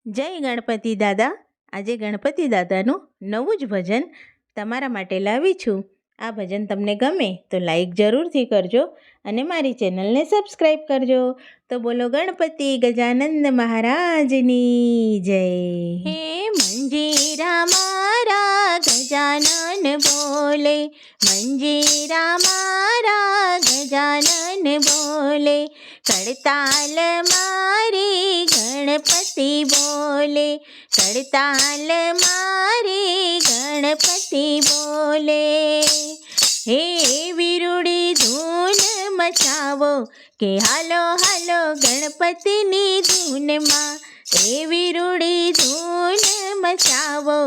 જય ગણપતિ દાદા. આજે ગણપતિ દાદાનું નવું જ ભજન તમારા માટે લાવી છું. આ ભજન તમને ગમે તો લાઈક જરૂરથી કરજો અને મારી ચેનલને સબસ્ક્રાઈબ કરજો. તો બોલો ગણપતિ ગજાનંદ મહારાજની જય. હે મંજીરા મારા ગજાનન બોલે, મંજીરા મારા ગજાનન બોલે, કડતાલ મારી ગણપતિ બોલે, કડતાલ મારી ગણપતિ બોલે. હે વિરુડી ધૂન મચાવો કે હાલો હાલો ગણપતિની ધૂનમાં, હે વિરુડી ધૂન મચાવો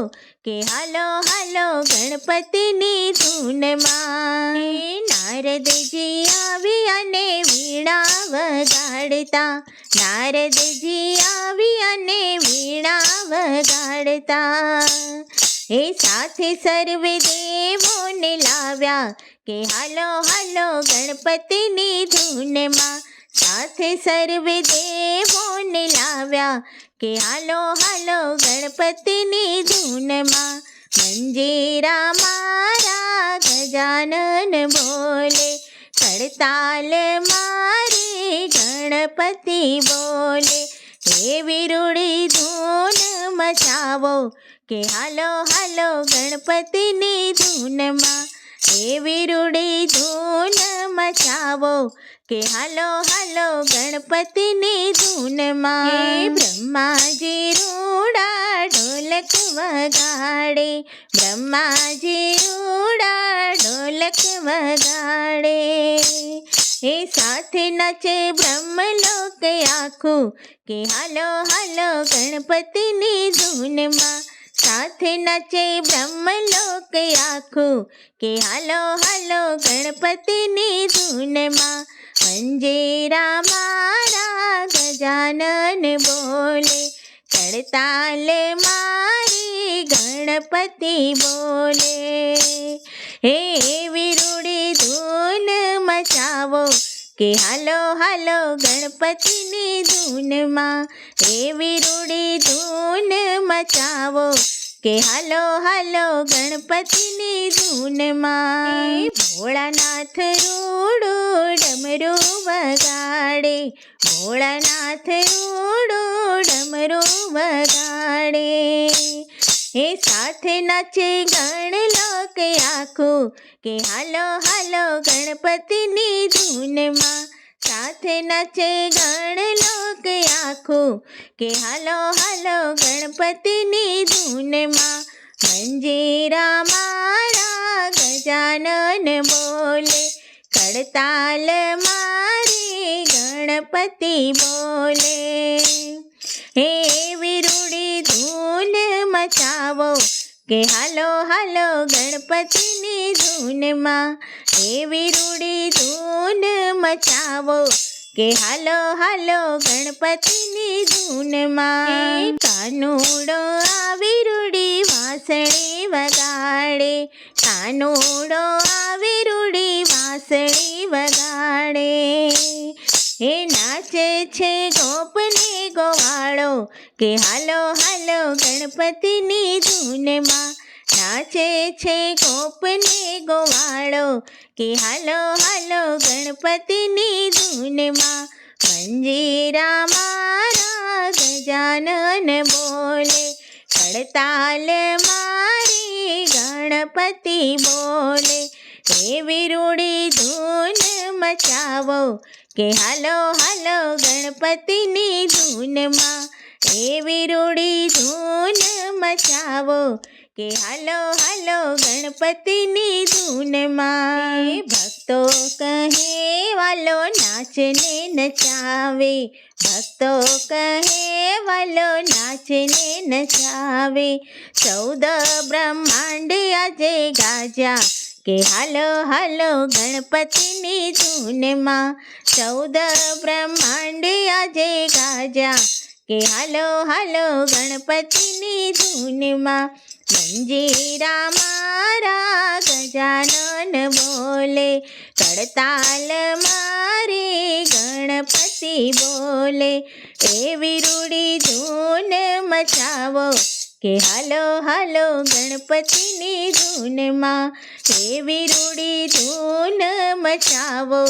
કે હાલો હાલો ગણપતિની ધૂનમાં. નારદજી આવી અને વીણા વગાડતા, નારદજી આવી અને વીણા વગાડતા, એ સાથે સર્વે દેવોને લાવ્યા કે હાલો હાલો ગણપતિની ધૂનમાં, સાથે સર્વે દેવોને લાવ્યા કે હાલો હાલો ગણપતિની ધૂનમાં. મંજીરા મારા ગજાનન બોલે, કડતાલ મારી ગણપતિ બોલે, હે વિરુડી ધૂન મચાવો કે હાલો હાલો ગણપતિની ધૂનમાં, હે વિરુડી ધૂન મચાવો કે હાલો હાલો ગણપતિની ધૂનમાં. હે બ્રહ્માજી રૂડા ઢોલક વગાડે, બ્રહ્માજી રૂડા ઢોલક વગાડે, એ સાથે નાચે બ્રહ્મલોક આખું કે હાલો હાલો ગણપતિની ધૂનમાં, સાથે નાચે બ્રહ્મલોક આખું કે હાલો હાલો ગણપતિની ધૂનમાં. મંજીરા મારા ગજાનન બોલે, કડતાલ મારી ગણપતિ બોલે, હે વિરુડી ધૂન મચાવો કે હાલો હાલો ગણપતિની ધૂનમાં, હે વિરુડી ધૂન મચાવો કે હાલો હાલો ગણપતિની ધૂનમાં. ભોળાનાથ રૂડું ડમરું વગાડે, ભોળાનાથ રૂડું ડમરું વગાડે, એ સાથે નાચે ગણલોક આખું કે હાલો હાલો ગણપતિની ધૂનમાં, સાથે નાચે ગણલોક આખું કે હાલો હાલો ગણપતિની ધૂનમાં. મંજીરા મારા ગજાનન બોલે, કડતાલ મારી ગણપતિ બોલે, હે વિરુડી ધૂન મચાવો કે હાલો હાલો ગણપતિની ધૂનમાં, હે વિરુડી ધૂન મચાવો કે હાલો હાલો ગણપતિની ધૂનમાં. કાનુડો આવી રૂડી વાંસળી વગાડે, કાનુડો આવી રૂડી વાંસળી વગાડે, એ નાચે છે ગોપને ગોવાળો કે હાલો હાલો ગણપતિની ધૂનમાં, નાચે છે ગોપને ગોવાળો કે હાલો હાલો ગણપતિની ધૂનમાં. મંજીરા મારા ગજાનન બોલે, કડતાલ મારી ગણપતિ બોલે, હે વિરુડી ધૂન મચાવો કે હાલો હાલો ગણપતિની ધૂનમાં, હે વિરુડી ધૂન મચાવો કે હાલો હાલો ગણપતિની ધૂનમાં. ભક્તો કહે વાલો નાચને નચાવે, ભક્તો કહે વાલો નાચને નચાવે, 14 બ્રહ્માંડ આજે ગાજા કે હાલો હાલો ગણપતિની ધૂનમાં, 14 બ્રહ્માંડ આજે ગાજા કે હાલો હાલો ગણપતિની ધૂનમાં. મંજીરા મારા ગજાનન બોલે, કડતાલ મારી ગણપતિ બોલે, એવી રૂડી ધૂન મચાવો કે હાલો હાલો ગણપતિની ધૂનમાં, એવી રૂડી ધૂન મચાવો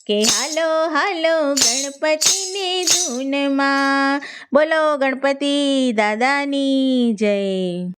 કે હાલો હાલો ગણપતિની ધૂનમાં. બોલો ગણપતિ દાદાની જય.